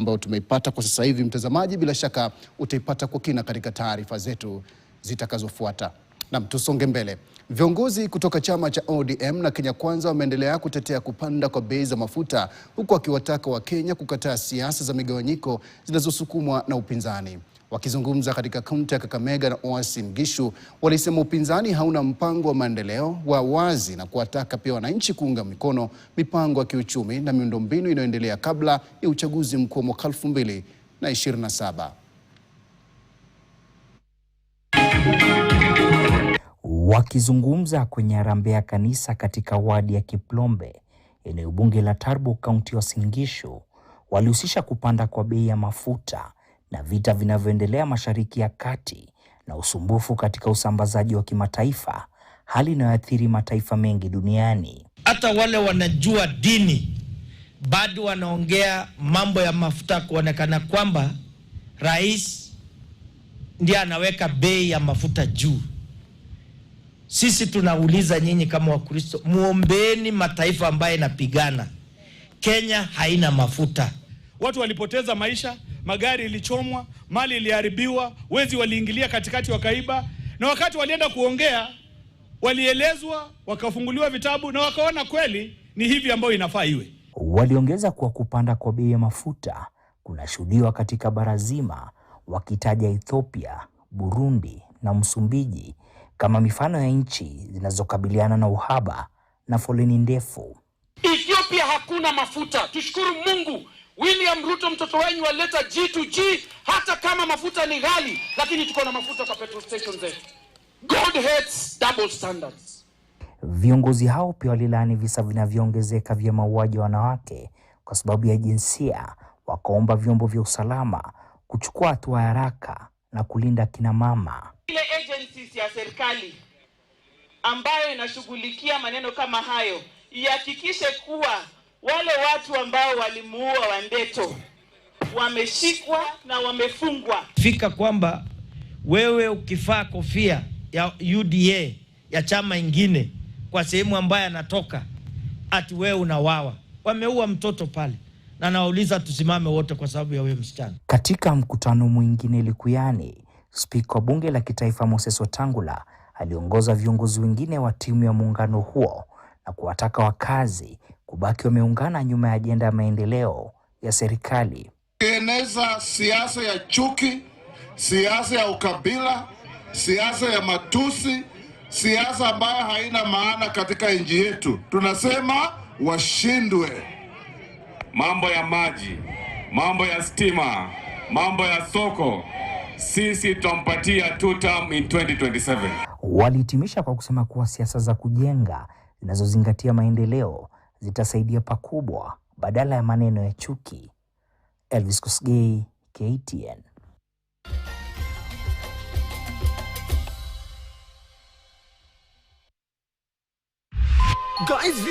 ambayo tumeipata kwa sasa hivi, mtazamaji, bila shaka utaipata kwa kina katika taarifa zetu zitakazofuata. Na tusonge mbele. Viongozi kutoka chama cha ODM na Kenya Kwanza wameendelea kutetea kupanda kwa bei za mafuta, huku wakiwataka Wakenya kukataa siasa za migawanyiko zinazosukumwa na upinzani. Wakizungumza katika kaunti ya Kakamega na Uasin Gishu, walisema upinzani hauna mpango wa maendeleo wa wazi na kuwataka pia wananchi kuunga mikono mipango ya kiuchumi na miundombinu inayoendelea kabla ya uchaguzi mkuu mwaka 2027. Wakizungumza kwenye harambee ya kanisa katika wadi ya Kiplombe, eneo bunge la Tarbo, kaunti ya Uasin Gishu, walihusisha kupanda kwa bei ya mafuta na vita vinavyoendelea Mashariki ya Kati na usumbufu katika usambazaji wa kimataifa, hali inayoathiri mataifa mengi duniani. Hata wale wanajua dini bado wanaongea mambo ya mafuta, kuonekana kwamba rais ndiye anaweka bei ya mafuta juu. Sisi tunauliza nyinyi kama Wakristo, muombeeni mataifa ambaye yanapigana. Kenya haina mafuta. Watu walipoteza maisha, magari ilichomwa, mali iliharibiwa, wezi waliingilia katikati wakaiba, na wakati walienda kuongea walielezwa, wakafunguliwa vitabu na wakaona kweli ni hivi ambayo inafaa iwe. Waliongeza kuwa kupanda kwa bei ya mafuta kunashuhudiwa katika bara zima, wakitaja Ethiopia, Burundi na Msumbiji kama mifano ya nchi zinazokabiliana na uhaba na foleni ndefu. Ethiopia hakuna mafuta. Tushukuru Mungu, William Ruto mtoto wenyu waleta G2G, hata kama mafuta ni ghali, lakini tuko na mafuta kwa petrol stations zetu. God hates double standards. Viongozi hao pia walilaani visa vinavyoongezeka vya mauaji ya wanawake kwa sababu ya jinsia, wakaomba vyombo vya usalama kuchukua hatua haraka na kulinda kina mama. Ile agencies ya serikali ambayo inashughulikia maneno kama hayo ihakikishe kuwa wale watu ambao walimuua Wandeto wameshikwa na wamefungwa. Fika kwamba wewe ukifaa kofia ya UDA ya chama ingine kwa sehemu ambayo anatoka, ati wewe unawawa. Wameua mtoto pale na nawauliza tusimame wote kwa sababu ya wewe msichana. Katika mkutano mwingine Likuyani, Spika wa bunge la kitaifa Moses Wetangula aliongoza viongozi wengine wa timu ya muungano huo na kuwataka wakazi kubaki wameungana nyuma ya ajenda ya maendeleo ya serikali. Kueneza siasa ya chuki, siasa ya ukabila, siasa ya matusi, siasa ambayo haina maana katika nchi yetu. Tunasema washindwe. Mambo ya maji, mambo ya stima, mambo ya soko, sisi tutampatia 2 term in 2027. Walihitimisha kwa kusema kuwa siasa za kujenga zinazozingatia maendeleo zitasaidia pakubwa badala ya maneno ya chuki. Elvis Kosgei, KTN. Guys,